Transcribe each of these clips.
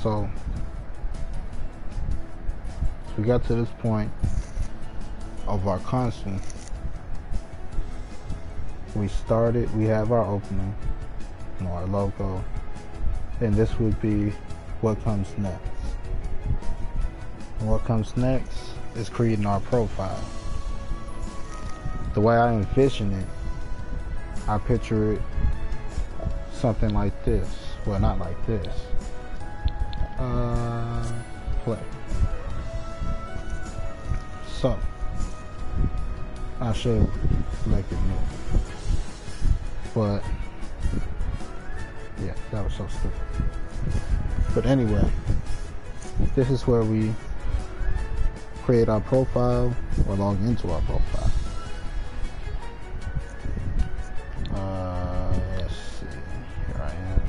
So we got to this point of our console. We started, we have our opening, you know, our logo, and this would be what comes next. And what comes next is creating our profile. The way I envision it, I picture it something like this. Well, not like this. Play. So, I should make it new. But, yeah, that was so stupid. But anyway, this is where we create our profile or log into our profile. Let's see. Here I am.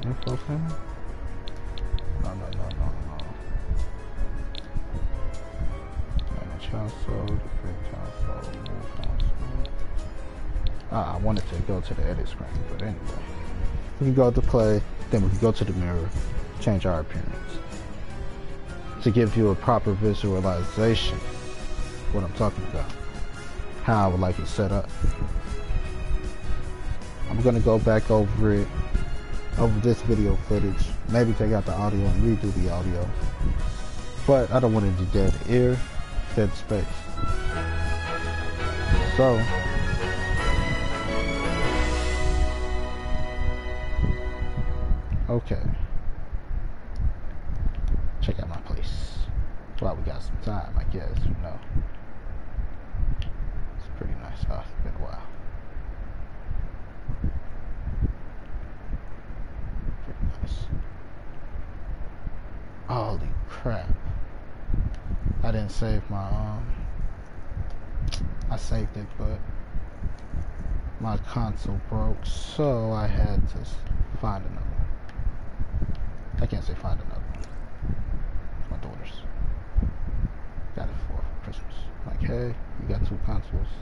Info center? No. Console, move console. I wanted to go to the edit screen, but anyway. We can go to play, then we can go to the mirror, change our appearance. To give you a proper visualization of what I'm talking about. How I would like it set up. I'm gonna go back over it, over this video footage, maybe take out the audio and redo the audio. But I don't want it to dead air, dead space. So, okay. Check out my place. Well, we got some time, I guess, you know. It's pretty nice. Oh, it's been a while. Pretty nice. Holy crap. I didn't save my, I saved it, but my console broke, so I had to find another one. I can't say find another one. It's my daughter's. Got it for Christmas. Like, hey, you got two consoles.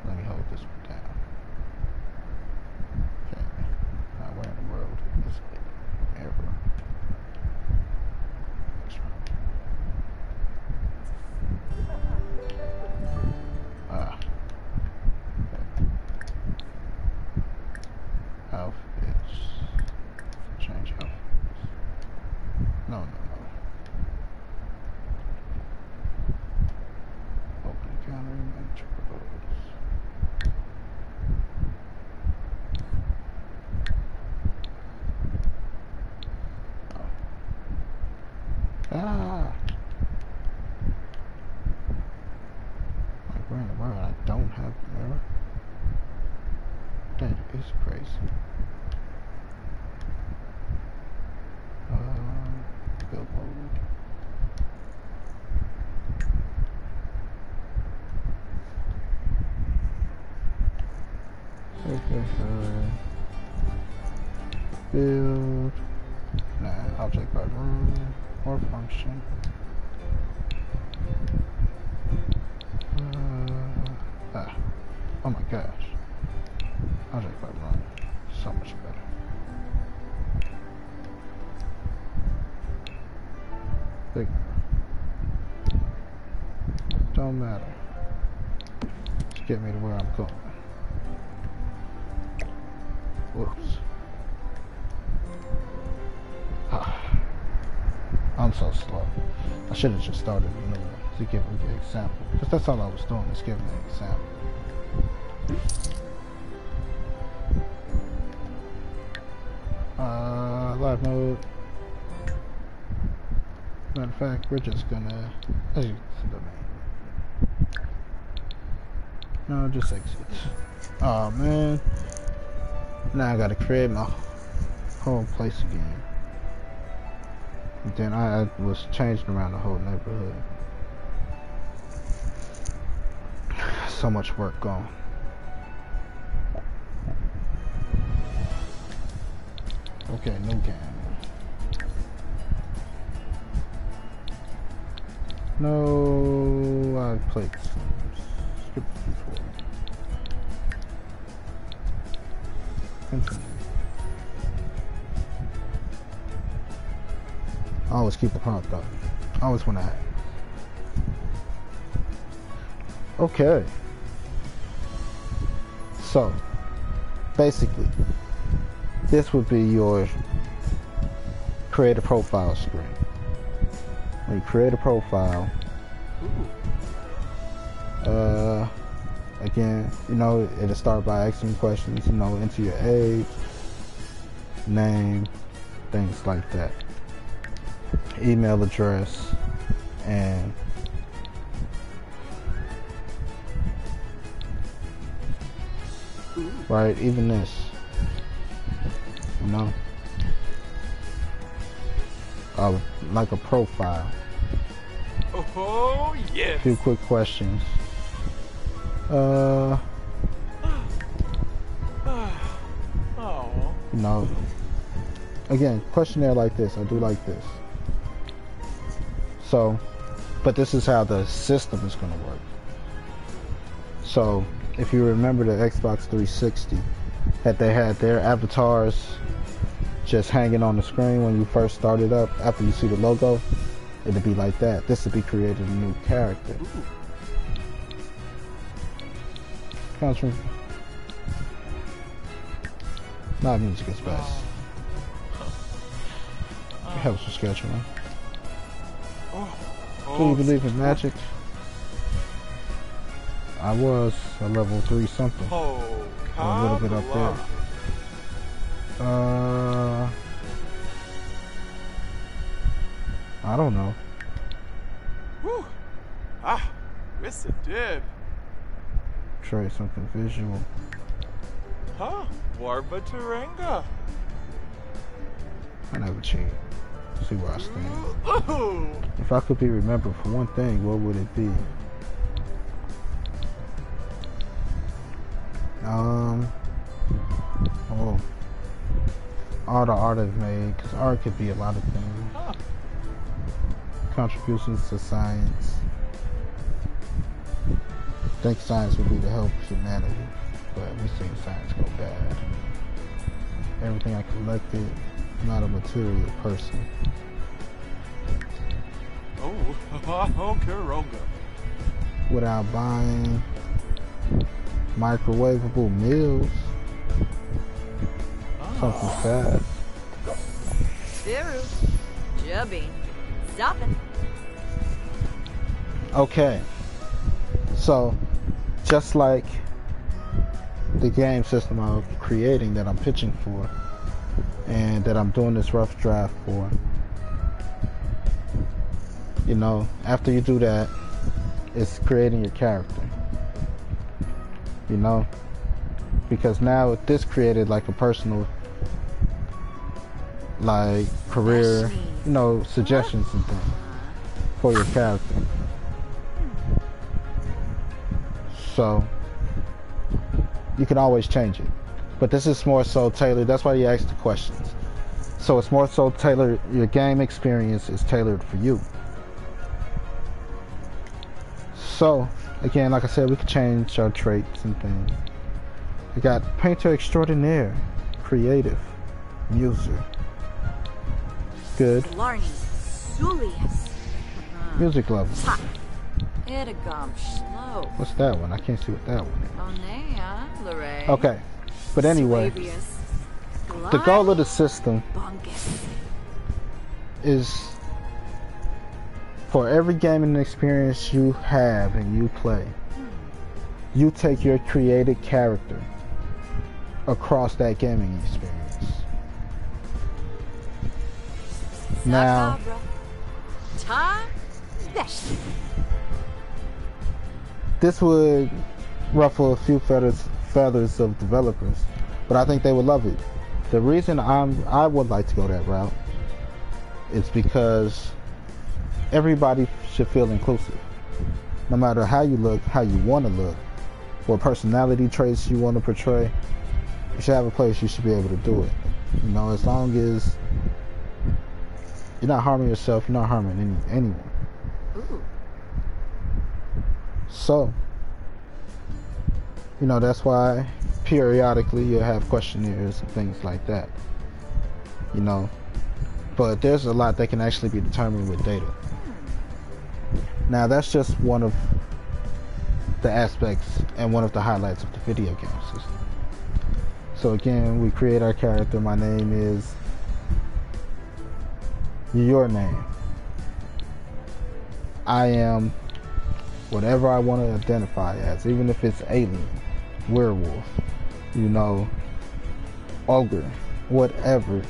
Let me hold this one down. Okay. Now, where in the world is it? Ever. Outfits. Change outfits. No. Open counter intros. Like, where in the world? I don't have a mirror. That is crazy. Billboard. Build. Nah, object by room or function. Oh my gosh. Object by room. So much better. Big. Don't matter. Just get me to where I'm going. Whoops. I'm so slow. I should have just started a new one to give me the example. Because that's all I was doing, is giving an example. Live mode. Matter of fact, we're just gonna exit the domain. No, just exit. Oh man. Now I gotta create my whole place again. And then I was changing around the whole neighborhood. So much work gone. Okay, new game. No, I 5 plates. Skip before. Continue. I always keep the prompt up. I always want to add. Okay. So, basically, this would be your create a profile screen. When you create a profile, again, you know, it'll start by asking questions, you know, enter your age, name, things like that, email address, and right, even this, you know, like a profile. Oh yes. A few quick questions. Oh. You know, again, questionnaire like this. I do like this. So, but this is how the system is going to work. So, if you remember the Xbox 360, that they had their avatars just hanging on the screen when you first started up, after you see the logo, it'd be like that. This would be creating a new character. Comes from not music, it's best. It helps with scheduling. Do you believe in magic? I was a level 3 something. A little bit up there. I don't know. Whew. Ah, yes it did. Try something visual. Huh? Warba Taranga. I never cheat. See where I stand. Ooh. If I could be remembered for one thing, what would it be? Oh, all the art I've made, because art could be a lot of things. Huh. Contributions to science. I think science would be to help humanity, but we've seen science go bad. Everything I collected, I'm not a material person. Oh, Karonga. Without buying microwavable meals, something fast. Biru, Jubby, stopping. Okay, so just like the game system I'm creating that I'm pitching for and that I'm doing this rough draft for, you know, after you do that, it's creating your character, you know, because now this created like a personal, like, career, you know, suggestions and things for your character. So you can always change it, but this is more so tailored. That's why you ask the questions. So it's more so tailored. Your game experience is tailored for you. So again, like I said, we can change our traits and things. We got painter extraordinaire, creative, muser, good, Larny, Julius. music level. Ha. Itagum, Schlo. What's that one? I can't see what that one is. Onea, Lorraine. Okay, but anyway, the goal of the system is for every gaming experience you have and you play, you take your created character across that gaming experience. Now, this would ruffle a few feathers of developers, but I think they would love it. The reason I would like to go that route is because everybody should feel inclusive. No matter how you look, how you want to look, what personality traits you want to portray, you should have a place you should be able to do it. You know, as long as you're not harming yourself, you're not harming anyone. Ooh. So, you know, that's why periodically you'll have questionnaires and things like that. You know, but there's a lot that can actually be determined with data. Now, that's just one of the aspects and one of the highlights of the video game system. So again, we create our character. My name is your name. I am whatever I want to identify as, even if it's alien, werewolf, you know, ogre, whatever.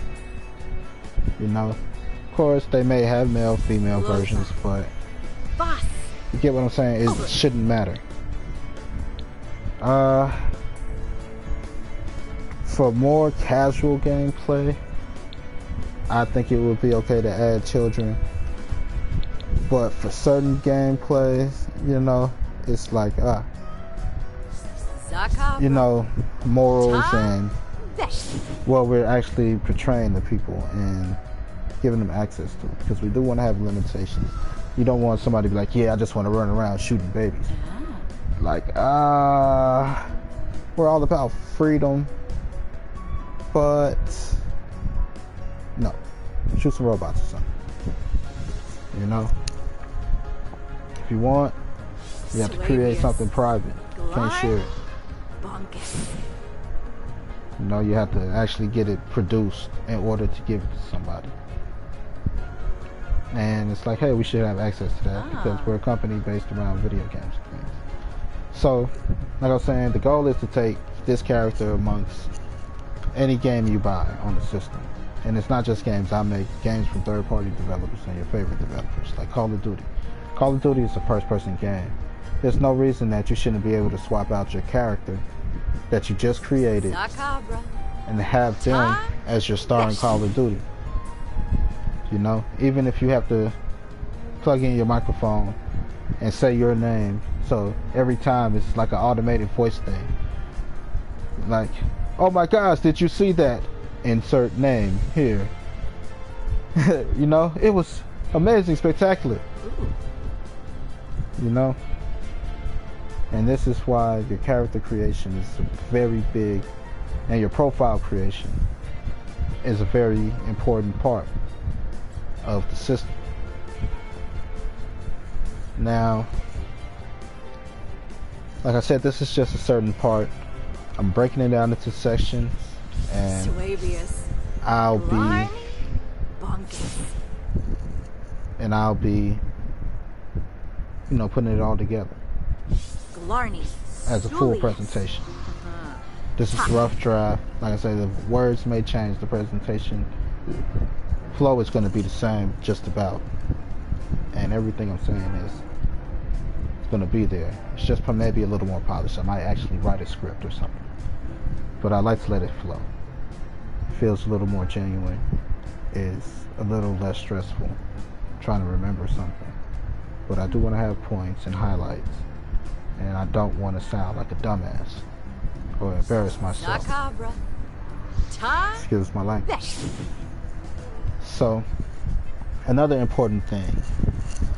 You know, of course they may have male, female versions, but you get what I'm saying? It shouldn't matter. For more casual gameplay, I think it would be okay to add children. But for certain gameplays, you know, it's like, you know, morals and what we're actually portraying to people and giving them access to it. Because we do want to have limitations. You don't want somebody to be like, yeah, I just want to run around shooting babies. Like, we're all about freedom, but no, shoot some robots or something. You know, if you want, you have to create something private. You can't share it. You know, you have to actually get it produced in order to give it to somebody. And it's like, hey, we should have access to that because we're a company based around video games and things. So, like I was saying, the goal is to take this character amongst any game you buy on the system. And it's not just games I make, games from third-party developers and your favorite developers, like Call of Duty. Call of Duty is a first-person game. There's no reason that you shouldn't be able to swap out your character that you just created and have them as your star in Call of Duty. You know, even if you have to plug in your microphone and say your name, so every time it's like an automated voice thing. Like, oh my gosh, did you see that? Insert name here. You know, it was amazing, spectacular. You know, and this is why your character creation is very big, and your profile creation is a very important part of the system. Now, like I said, this is just a certain part. I'm breaking it down into sections, and I'll be, you know, putting it all together as a full presentation. This is rough draft. Like I said, the words may change, the presentation flow is going to be the same, just about, and everything I'm saying is it's going to be there. It's just maybe a little more polished. I might actually write a script or something, but I like to let it flow. It feels a little more genuine. It's a little less stressful trying to remember something, but I do want to have points and highlights, and I don't want to sound like a dumbass or embarrass myself. Excuse my language. So, another important thing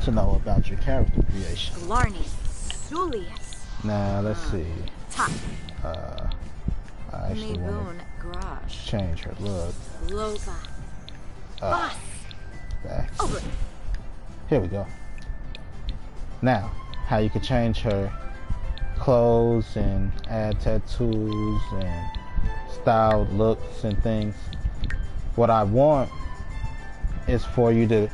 to know about your character creation. Now, let's see. I actually want to change her look. Back. Here we go. Now, how you can change her clothes and add tattoos and styled looks and things. What I want is for you to,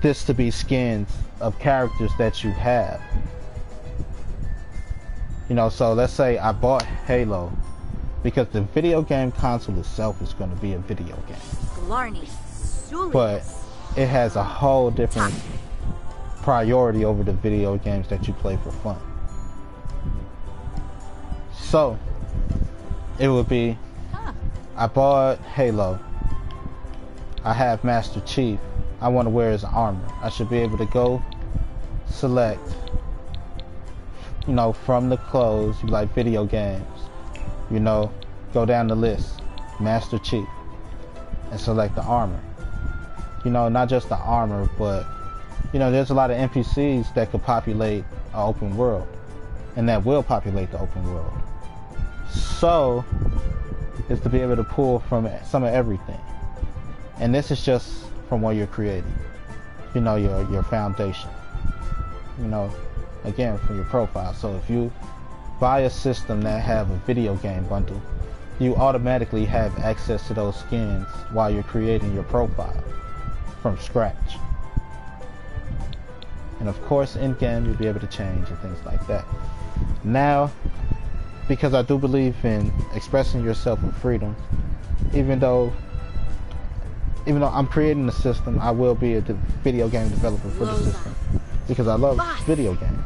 this to be skins of characters that you have. You know, so let's say I bought Halo because the video game console itself is going to be a video game. But it has a whole different priority over the video games that you play for fun. So, it would be, I bought Halo. I have Master Chief. I want to wear his armor. I should be able to go select, you know, from the clothes, like video games, you know, go down the list, Master Chief, and select the armor. You know, not just the armor, but, you know, there's a lot of NPCs that could populate an open world. and that will populate the open world. So is to be able to pull from some of everything. And this is just from what you're creating. You know, your foundation. You know, again, from your profile. So if you buy a system that have a video game bundle, you automatically have access to those skins while you're creating your profile from scratch. And of course, in game, you'll be able to change and things like that. Now, because I do believe in expressing yourself with freedom, even though I'm creating the system, I will be a video game developer for the system because I love video games.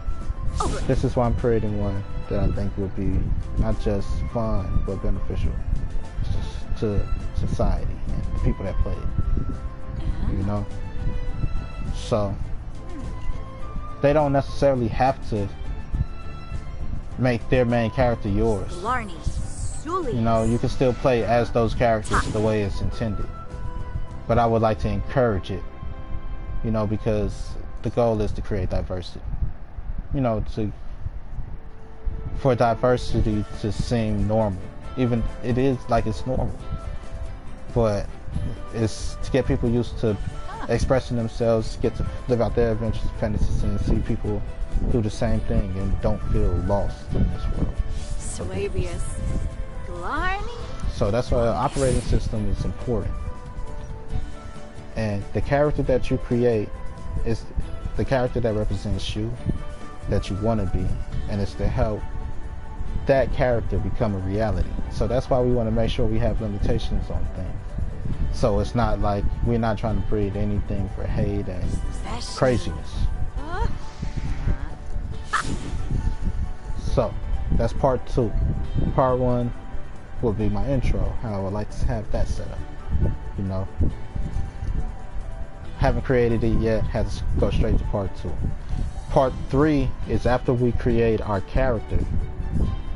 This is why I'm creating one that I think would be not just fun but beneficial to society and the people that play it. You know, so they don't necessarily have to make their main character yours. You know, you can still play as those characters the way it's intended. But I would like to encourage it, you know, because the goal is to create diversity. You know, for diversity to seem normal. Even it is like it's normal. But it's to get people used to expressing themselves, get to live out their adventures and fantasies, and see people do the same thing and don't feel lost in this world. Swabius. Blarney? So that's why the operating system is important. And the character that you create is the character that represents you, that you want to be, and it's to help that character become a reality. So that's why we want to make sure we have limitations on things. So it's not like we're not trying to breed anything for hate and craziness. So that's part 2. Part 1 will be my intro, how I would like to have that set up. You know, haven't created it yet, had to go straight to part 2. Part 3 is after we create our character,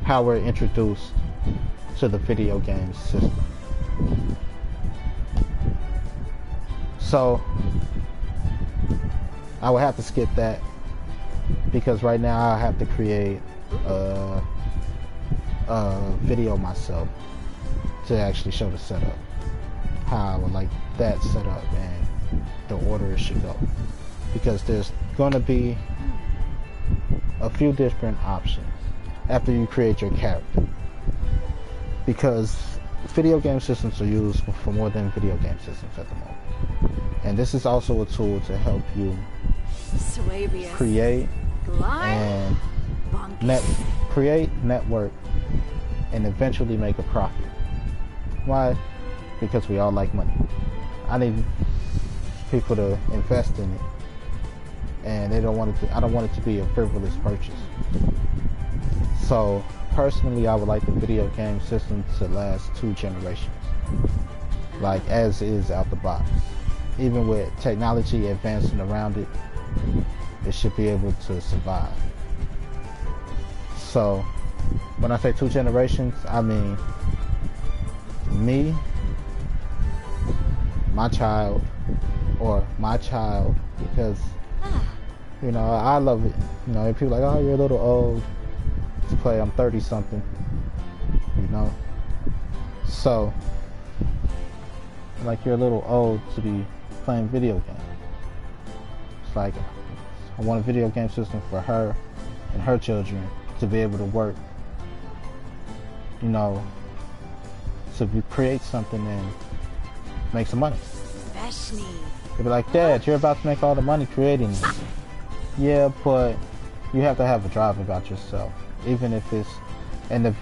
how we're introduced to the video game system. So I would have to skip that because right now I have to create a video myself to actually show the setup, how I would like that set up and the order it should go, because there's going to be a few different options after you create your character, because video game systems are used for more than video game systems at the moment, and this is also a tool to help you create and network and eventually make a profit. Why? Because we all like money. I need people to invest in it, and they don't want it to, I don't want it to be a frivolous purchase. So personally, I would like the video game system to last 2 generations, like as is out the box. Even with technology advancing around it, it should be able to survive. So when I say 2 generations, I mean me, my child, or my child, because you know, I love it. You know, people are like, oh, you're a little old to play. I'm 30 something, you know, so like you're a little old to be playing video games. It's like I want a video game system for her and her children to be able to work, you know, to create something and make some money. They'll be like, Dad, you're about to make all the money creating this. Yeah, but you have to have a drive about yourself, even if it's, and if,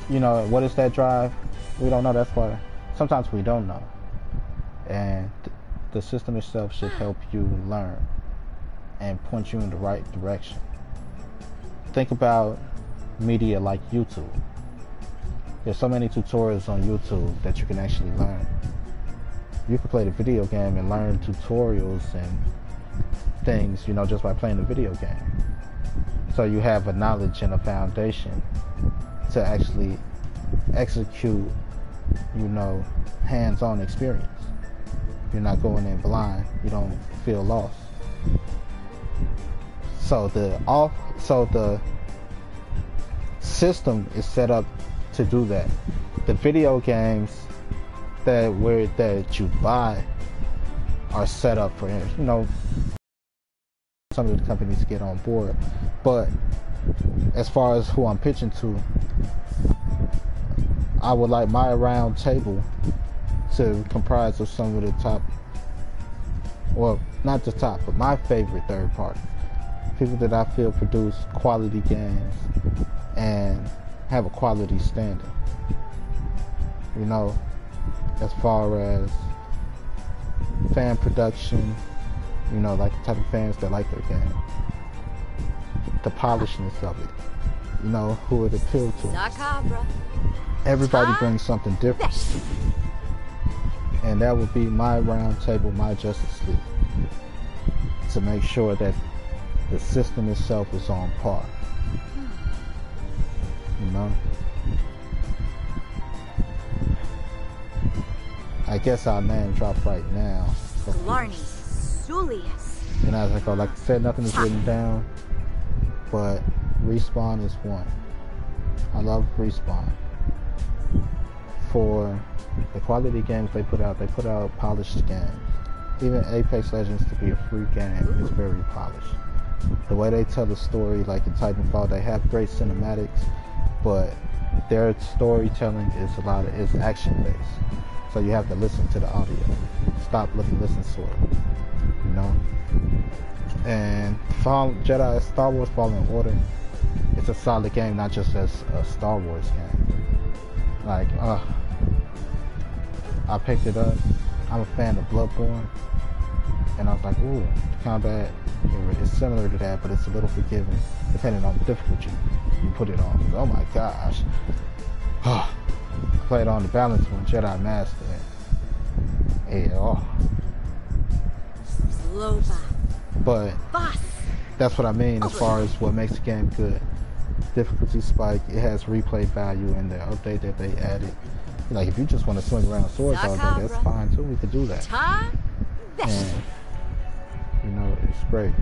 you know, what is that drive? We don't know. That's why sometimes we don't know. And the system itself should help you learn and point you in the right direction. Think about media like YouTube. There's so many tutorials on YouTube that you can actually learn. You can play the video game and learn tutorials and things, you know, just by playing the video game. So you have a knowledge and a foundation to actually execute, you know, hands-on experience. You're not going in blind. You don't feel lost. So the system is set up to do that. The video games that you buy are set up for, you know, some of the companies get on board. But as far as who I'm pitching to, I would like my round table to comprise of some of the top, well, not the top, but my favorite third parties. People that I feel produce quality games and have a quality standard. You know, as far as fan production, you know, like the type of fans that like their game. The polishness of it. You know, who it appealed to. Zacabra. Everybody brings something different. And that would be my round table, my Justice League. To make sure that the system itself is on par. You know? I guess our name drop right now. Blarney. Zulius. And as I go, like I said, nothing is written down. But Respawn is one. I love Respawn. For the quality games they put out polished games. Even Apex Legends, to be a free game, is very polished. The way they tell the story, like in Titanfall, they have great cinematics, but their storytelling is action based. So you have to listen to the audio. Stop looking, listen to it. You know? And Star Wars Fallen Order, it's a solid game, not just as a Star Wars game. Like, I picked it up. I'm a fan of Bloodborne, and I was like, ooh, the combat is similar to that, but it's a little forgiving depending on the difficulty you put it on. Oh my gosh. I played on the balance one, Jedi Master. But that's what I mean as far as what makes the game good. Difficulty spike, it has replay value in the update that they added. Like, if you just want to swing around swords all day, that's fine too. We could do that. And, you know, it's great.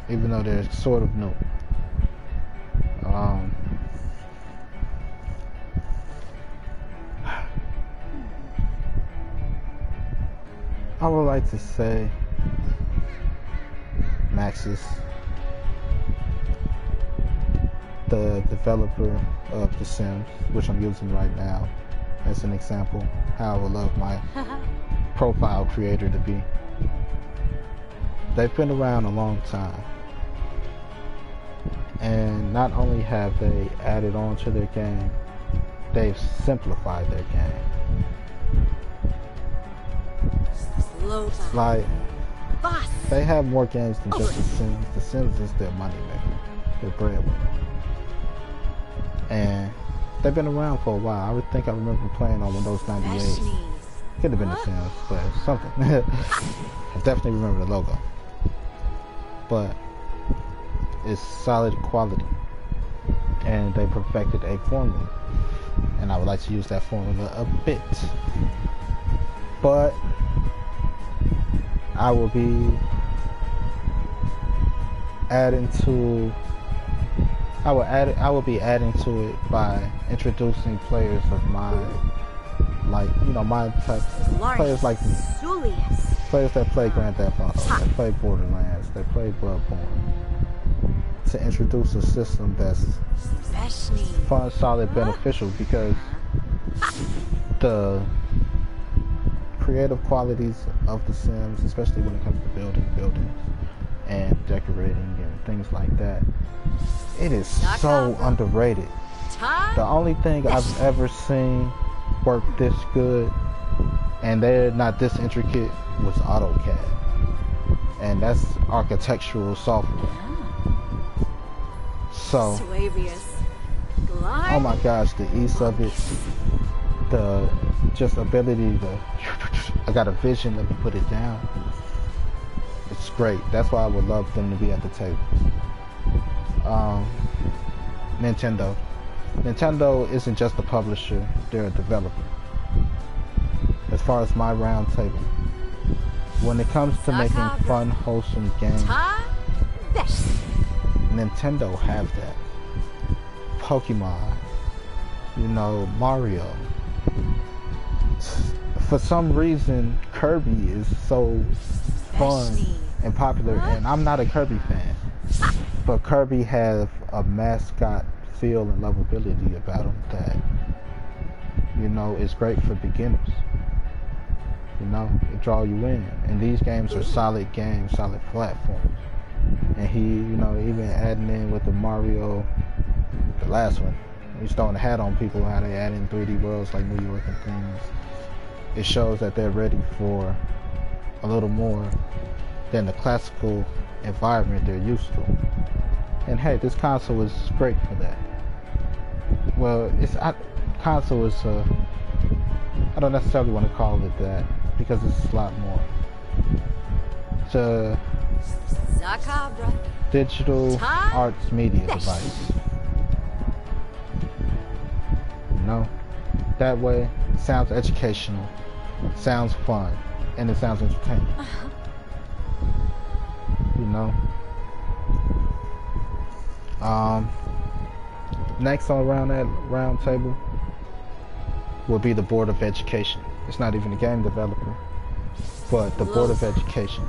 Even though they're sort of new. I would like to say Maxis, the developer of The Sims, which I'm using right now as an example, how I would love my profile creator to be. They've been around a long time, and not only have they added on to their game, they've simplified their game. Like, they have more games than just The Sims. The Sims is their money maker, their breadwinner. And they've been around for a while. I remember playing on Windows 98. Could have been The Sims, but something. I definitely remember the logo. But it's solid quality. And they perfected a formula. And I would like to use that formula a bit. But I will be adding to it by introducing players of mine, like, you know, my type, players like me, players that play Grand Theft Auto, that play Borderlands, that play Bloodborne, to introduce a system that's fun, solid, beneficial, because the creative qualities of The Sims, especially when it comes to building buildings and decorating and things like that, it is so underrated. The only thing I've ever seen work this good, and they're not this intricate, was AutoCAD. And that's architectural software. So, oh my gosh, the ease of it, the just ability to, I got a vision, let me put it down. It's great. That's why I would love them to be at the table. Nintendo. Nintendo isn't just a publisher, they're a developer. As far as my round table, when it comes to making fun, wholesome games, Nintendo have that. Pokemon, you know, Mario. For some reason, Kirby is so fun and popular, and I'm not a Kirby fan, but Kirby has a mascot feel and lovability about him that, you know, is great for beginners. You know, it draw you in, and these games are solid games, solid platforms. And he, you know, even adding in with the Mario, the last one, he's throwing a hat on people how they add in 3D worlds like New York and things. It shows that they're ready for a little more than the classical environment they're used to. And hey, this console is great for that. Well, console is I don't necessarily want to call it that because it's a lot more. It's a digital arts media device. You know, that way it sounds educational, sounds fun, and it sounds entertaining. You know. Next on around that round table will be the Board of Education. It's not even a game developer, but the Board of Education.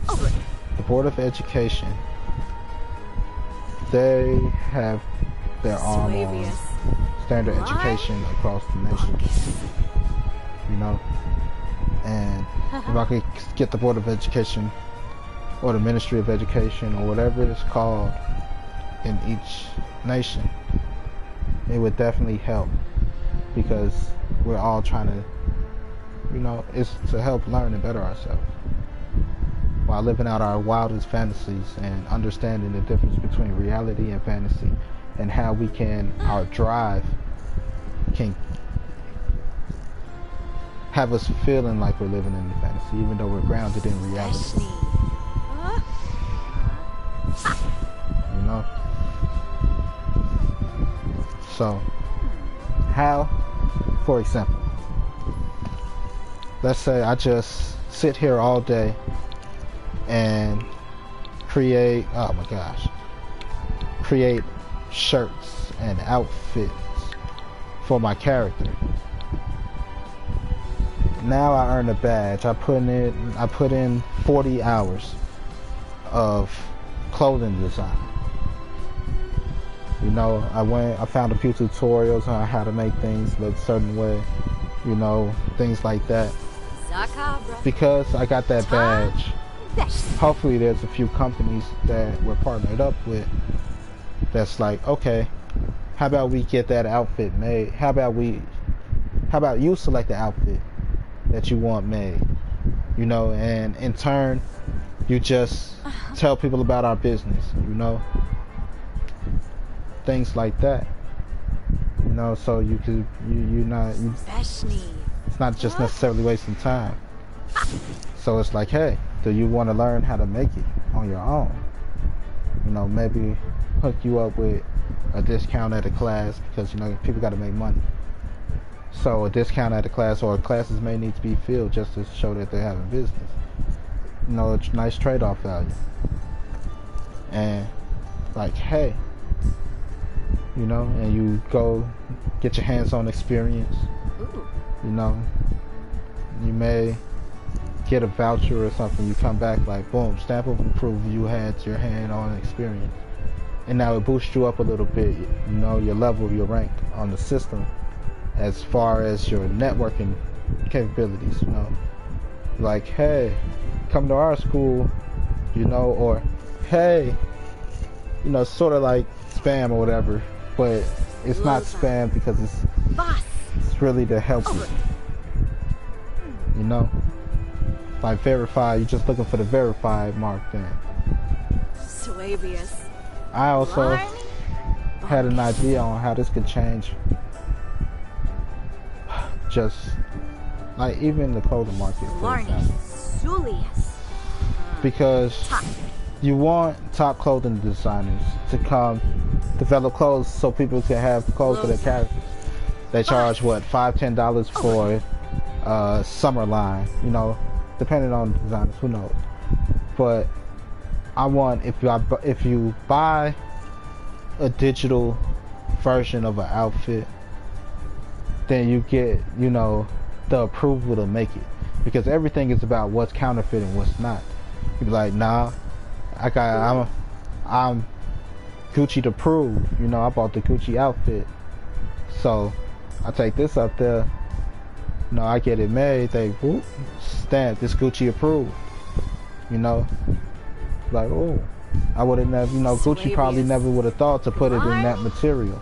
The Board of Education, they have their arm on standard education across the nation. You know? And if I could get the Board of Education or the Ministry of Education or whatever it's called in each nation, it would definitely help, because we're all trying to, you know, it's to help learn and better ourselves while living out our wildest fantasies and understanding the difference between reality and fantasy, and how we can, our drive can have us feeling like we're living in the fantasy even though we're grounded in reality. You know? So, how, for example, let's say I just sit here all day and create, oh my gosh, create shirts and outfits for my character. Now I earn a badge. I put in 40 hours of clothing design. You know, I found a few tutorials on how to make things look a certain way, you know, things like that. Because I got that badge, hopefully there's a few companies that we're partnered up with that's like, okay, how about we get that outfit made? How about you select the outfit that you want made? You know, and in turn, you just tell people about our business, you know? Things like that, you know, so you could, it's not just necessarily wasting time. So it's like, hey, do you want to learn how to make it on your own? You know, maybe hook you up with a discount at a class, because, you know, people got to make money. So a discount at a class, or classes may need to be filled just to show that they're having business. You know, it's nice trade-off value. And like, hey, you know, and you go get your hands-on experience. You know, you may get a voucher or something. You come back like, boom, stamp of approval, you had your hand-on experience. And now it boosts you up a little bit, you know, your level, your rank on the system as far as your networking capabilities, you know. Like, hey, come to our school, you know, or hey, you know, sort of like spam or whatever, but it's not spam because it's really to help you. You know? Like verify, you're just looking for the verified mark then. I also had an idea on how this could change. Just like even the clothing market, for example. Because you want top clothing designers to come develop clothes so people can have clothes for their characters. They charge what, $5-10 for summer line, you know, depending on the designers, who knows. But I want, if you buy a digital version of an outfit, then you get, you know, the approval to make it. Because everything is about what's counterfeit and what's not. You be like, nah, I'm Gucci to prove, you know, I bought the Gucci outfit. So I take this up there, you know, I get it made, they whoop, stamp, this Gucci approved. You know? Like, oh, I would have never, you know, Gucci probably never would have thought to put it in that material.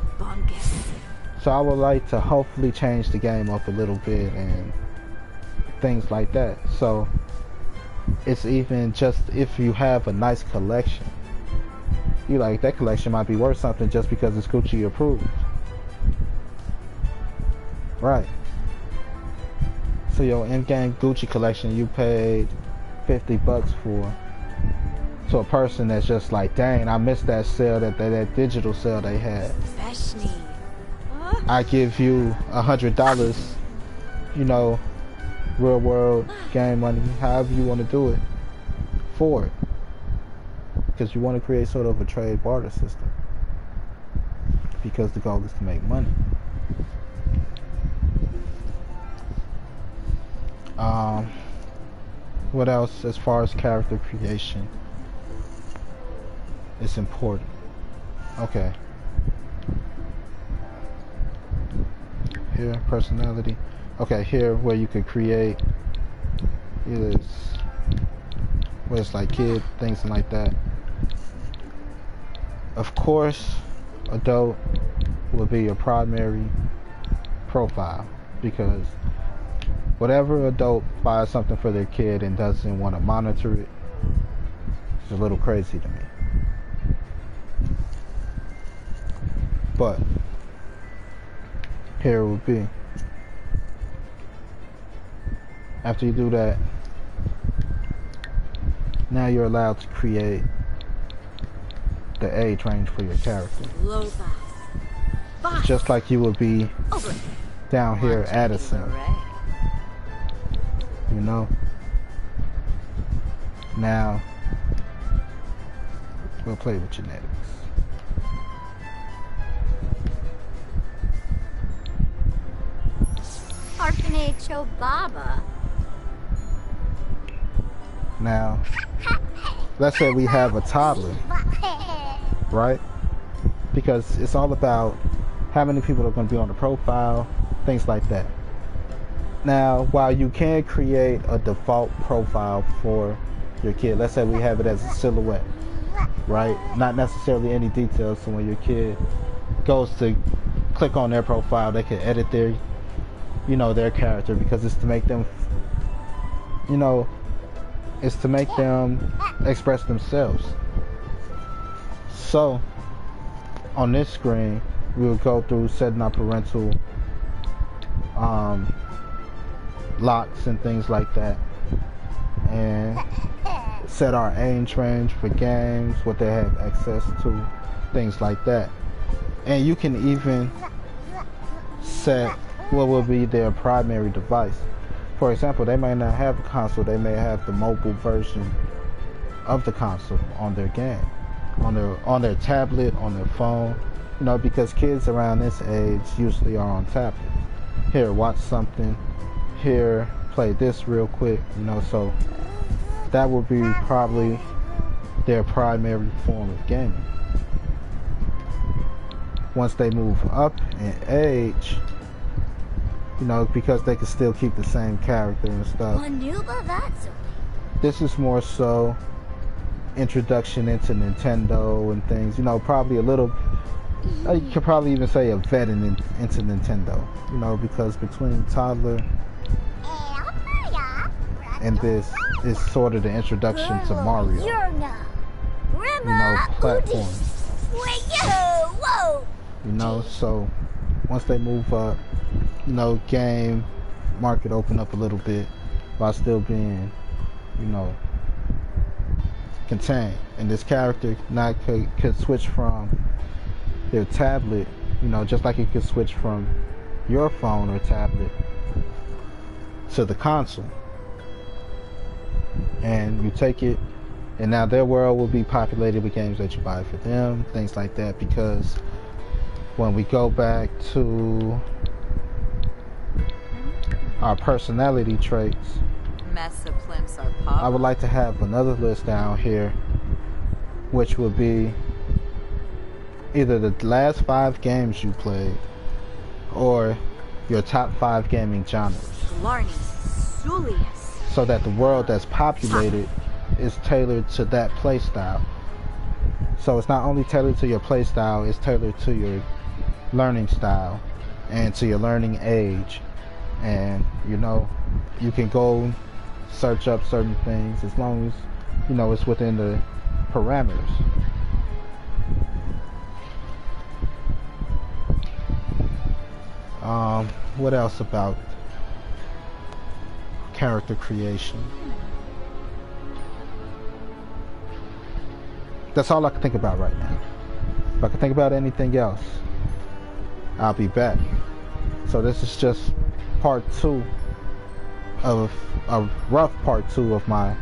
So I would like to hopefully change the game up a little bit and things like that. So it's even just if you have a nice collection, you like that collection might be worth something just because it's Gucci approved. Right. So your in-game Gucci collection you paid $50 for. To a person that's just like, dang, I missed that sale, that digital sale they had. I give you $100, you know, real world game money, however you want to do it, for it. Because you want to create sort of a trade barter system. Because the goal is to make money. What else as far as character creation is important? Okay. Here, personality. Okay, here where you could create either where it's like kid, things like that. Of course, adult will be your primary profile, because whatever adult buys something for their kid and doesn't want to monitor it, it's a little crazy to me. But here it would be. After you do that, now you're allowed to create the age range for your character. Just like you would be down here at Addison. You know? Now, we'll play with genetics. Orphanage Baba. Now, let's say we have a toddler, right? Because it's all about how many people are going to be on the profile, things like that. Now, while you can create a default profile for your kid, let's say we have it as a silhouette, right? Not necessarily any details, so when your kid goes to click on their profile, they can edit their, you know, their character, because it's to make them, you know, it's to make them express themselves. So, on this screen, we will go through setting our parental locks and things like that, and set our age range for games, what they have access to, things like that. And you can even set what will be their primary device. For example, they may not have a console, they may have the mobile version of the console on their game, on their tablet, on their phone, you know, because kids around this age usually are on tablet. Here, watch something, here, play this real quick, you know, so that would be probably their primary form of gaming. Once they move up in age, you know, because they can still keep the same character and stuff. This is more so introduction into Nintendo and things, you know, probably a little, you could probably even say a vet into Nintendo, you know, because between toddler and this is sort of the introduction to Mario, you know, platform. You know, so once they move up, you know, game market open up a little bit while still being, you know, contained. And this character now could switch from their tablet, you know, just like it could switch from your phone or tablet to the console. And you take it, And now their world will be populated with games that you buy for them, things like that, because when we go back to our personality traits, I would like to have another list down here, which would be either the last 5 games you played or your top 5 gaming genres, so that the world that's populated is tailored to that play style. So it's not only tailored to your play style, it's tailored to your learning style and to your learning age. And you know, you can go search up certain things as long as you know it's within the parameters. What else about character creation? That's all I can think about right now. If I can think about anything else, I'll be back. So this is just part 2 of a rough part 2 of my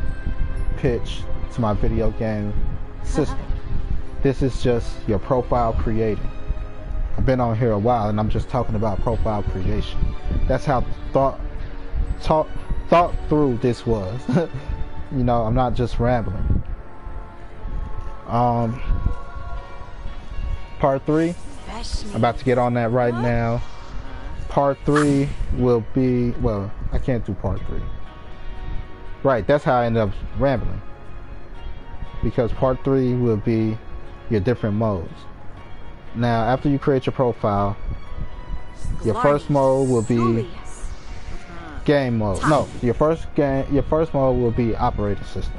pitch to my video game system. This is just your profile creating. I've been on here a while and I'm just talking about profile creation. That's how thought through this was. You know, I'm not just rambling. Part 3, I'm about to get on that right now. Part 3 will be, well, I can't do part 3. Right, that's how I ended up rambling. Because part 3 will be your different modes. Now, after you create your profile, your first mode will be game mode. No, your first mode will be operating system.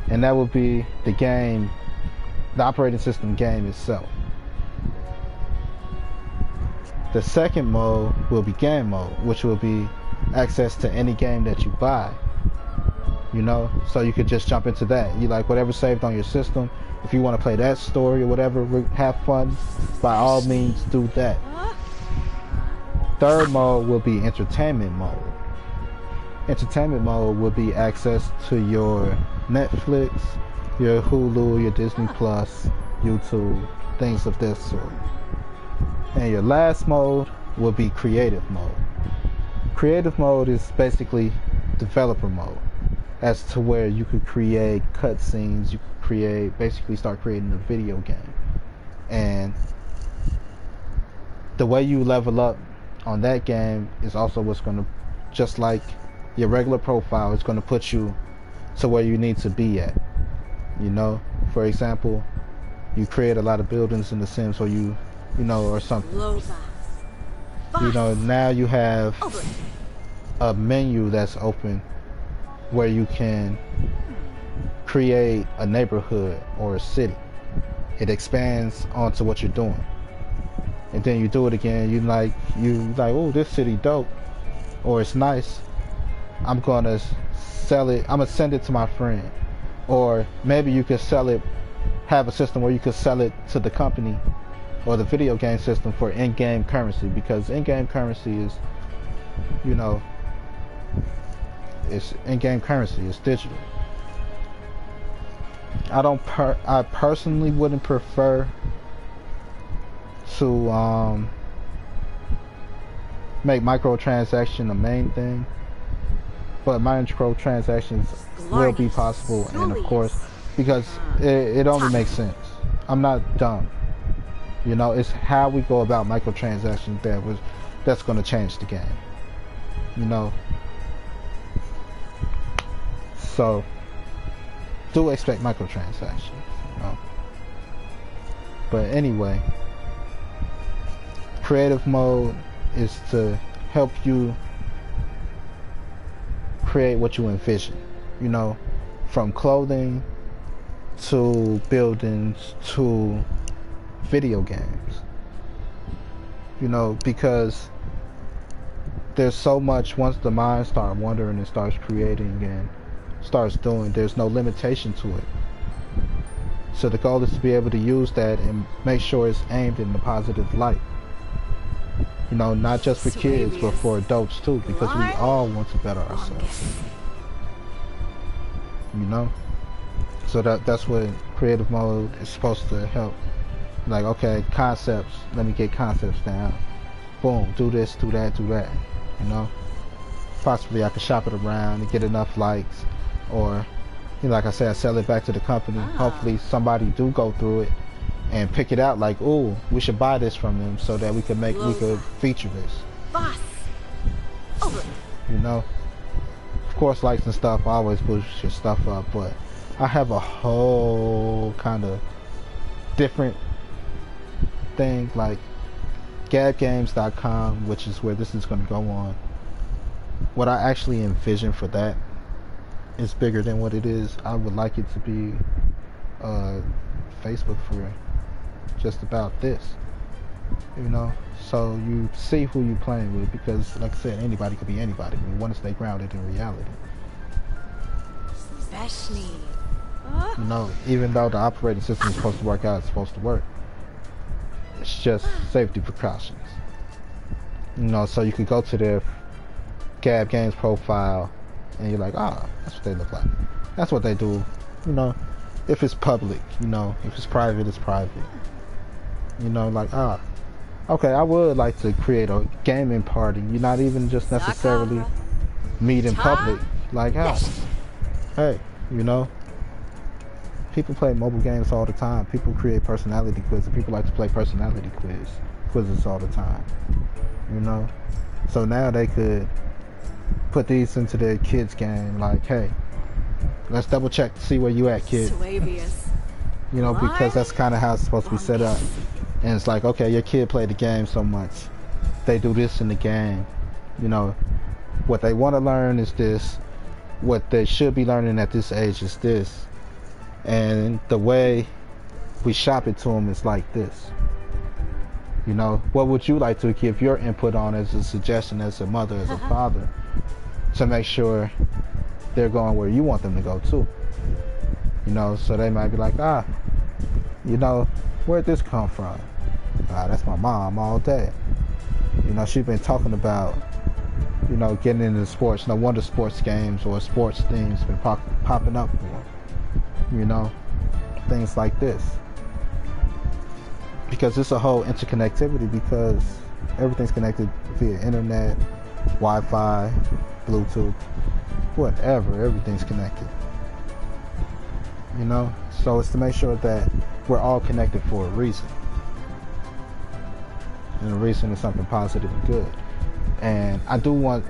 And that will be the game, the operating system game itself. The second mode will be game mode, which will be access to any game that you buy. You know, so you could just jump into that. You like whatever saved on your system. If you want to play that story or whatever, have fun, by all means do that. Third mode will be entertainment mode. Entertainment mode will be access to your Netflix, your Hulu, your Disney Plus, YouTube, things of this sort. And your last mode will be creative mode. Creative mode is basically developer mode, as to where you could create cutscenes, you could create, basically start creating a video game. And the way you level up on that game is also what's going to, just like your regular profile, it's going to put you to where you need to be at. You know, for example, you create a lot of buildings in The Sims, or you know, or something. You know, now you have a menu that's open where you can create a neighborhood or a city. It expands onto what you're doing. And then you do it again, you like, oh, this city dope, or it's nice. I'm gonna sell it, I'm gonna send it to my friend. Or maybe you could sell it, have a system where you could sell it to the company or the video game system for in-game currency, because in-game currency is, you know, it's in-game currency, it's digital. I personally wouldn't prefer to make microtransaction the main thing, but microtransactions will be possible, and of course, because it only makes sense. I'm not dumb. You know, it's how we go about microtransactions that's going to change the game. You know, so do expect microtransactions. You know? But anyway, creative mode is to help you create what you envision. You know, from clothing to buildings to video games. You know, because there's so much, once the mind starts wandering and starts creating and starts doing, there's no limitation to it. So the goal is to be able to use that and make sure it's aimed in the positive light. You know, not just for kids, but for adults too, because we all want to better ourselves. You know? So that's what creative mode is supposed to help. Like, okay, concepts, let me get concepts down. Boom, do this, do that, do that. You know? Possibly I could shop it around and get enough likes, or, you know, like I said, I sell it back to the company. Hopefully somebody do go through it and pick it out like, ooh, we should buy this from them so that we could feature this. Boss. Over. You know? Of course, likes and stuff always boost your stuff up, but I have a whole kind of different thing, like gabgames.com, which is where this is going to go on. What I actually envision for that is bigger than what it is. I would like it to be Facebook for just about this, you know, so you see who you're playing with, because like I said, anybody could be anybody. We want to stay grounded in reality. Especially. You know, even though the operating system is supposed to work out, it's supposed to work. It's just safety precautions. You know, so you could go to their Gab Games profile and you're like, ah, that's what they look like. That's what they do. You know, if it's public, you know, if it's private, it's private. You know, like, ah, okay, I would like to create a gaming party. You're not even just necessarily meet in public. Like, hey, you know, people play mobile games all the time. People create personality quizzes. People like to play personality quizzes all the time. You know, so now they could put these into their kids' game. Like, hey, let's double check to see where you at, kid. You know, because that's kind of how it's supposed to be set up. And it's like, okay, your kid played the game so much, they do this in the game. You know, what they want to learn is this. What they should be learning at this age is this. And the way we shop it to them is like this. You know, what would you like to give your input on as a suggestion, as a mother, as a father, to make sure they're going where you want them to go too? You know, so they might be like, ah, you know, where'd this come from? Ah, that's my mom all day. You know, she's been talking about, you know, getting into sports. No wonder sports games or sports things been popping up for them. You know, things like this. Because it's a whole interconnectivity, because everything's connected via internet, Wi-Fi, Bluetooth, whatever, everything's connected. You know, so it's to make sure that we're all connected for a reason. And the reason is something positive and good. And I do want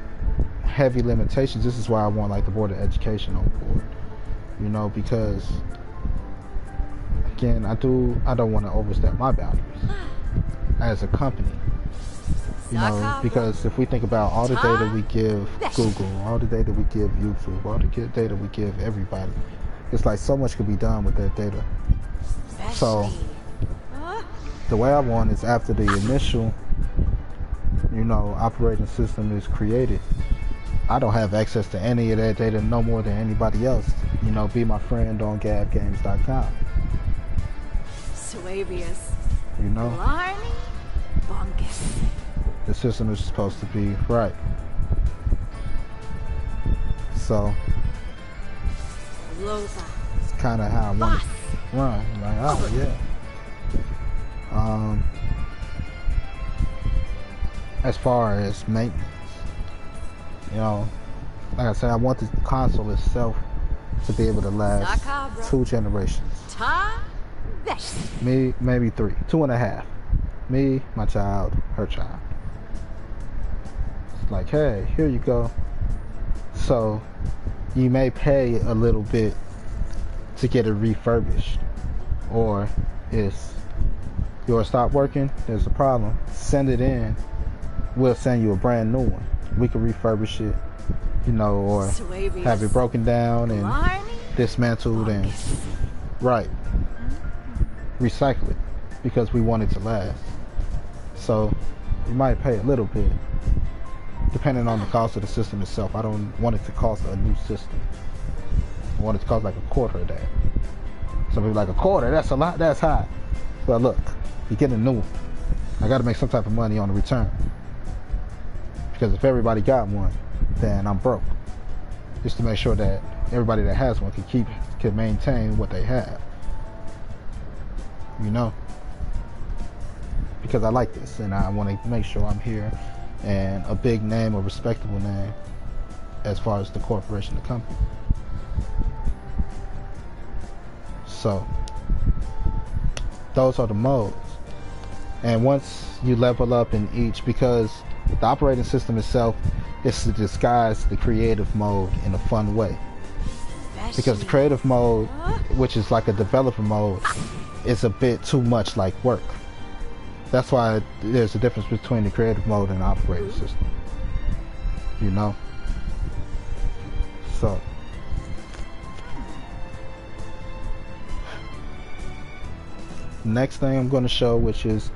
heavy limitations. This is why I want like the Board of Education on board. You know, because again, I don't want to overstep my boundaries as a company. You know, because if we think about all the data we give Google, all the data we give YouTube, all the data we give everybody, it's like so much could be done with that data. So the way I want is, after the initial, you know, operating system is created, I don't have access to any of that data no more than anybody else. You know, be my friend on gabgames.com. Suavius. You know? Blarney? Bunkus. The system is supposed to be right. So it's kind of how I want to run. Like, oh yeah. As far as maintenance, you know, like I said, I want the console itself to be able to last 2 generations. Me, maybe 3, 2.5. Me, my child, her child. It's like, hey, here you go. So you may pay a little bit to get it refurbished, or it's yours stop working, there's a problem, send it in, we'll send you a brand new one. We can refurbish it, you know, or have it broken down and dismantled and recycle it, because we want it to last. So you might pay a little bit depending on the cost of the system itself. I don't want it to cost a new system. I want it to cost like a quarter of that. Some people like, a quarter, that's a lot, that's high. But look, you're getting a new one. I got to make some type of money on the return, because if everybody got one, then I'm broke. Just to make sure that everybody that has one can keep can maintain what they have. You know? Because I like this and I want to make sure I'm here and a big name, a respectable name as far as the corporation, the company. So those are the modes. And once you level up in each, because the operating system itself is to disguise the creative mode in a fun way. Because the creative mode, which is like a developer mode, is a bit too much like work. That's why there's a difference between the creative mode and the operating system. You know? So next thing I'm going to show, which is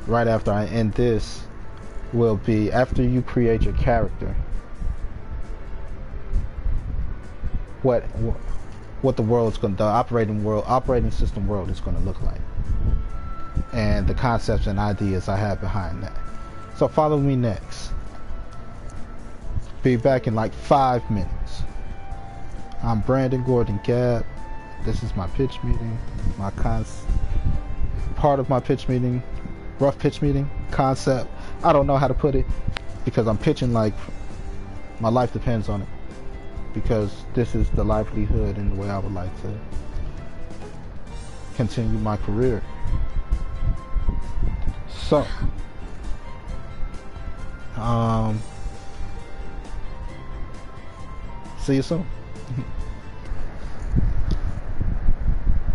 right after I end this, will be after you create your character, what the world's going, the operating system world is going to look like, and the concepts and ideas I have behind that. So follow me next. Be back in like 5 minutes. I'm Brandon Gordon Gab. This is my pitch meeting, part of my pitch meeting, rough pitch meeting concept. I don't know how to put it because I'm pitching like my life depends on it, because this is the livelihood and the way I would like to continue my career. So see you soon.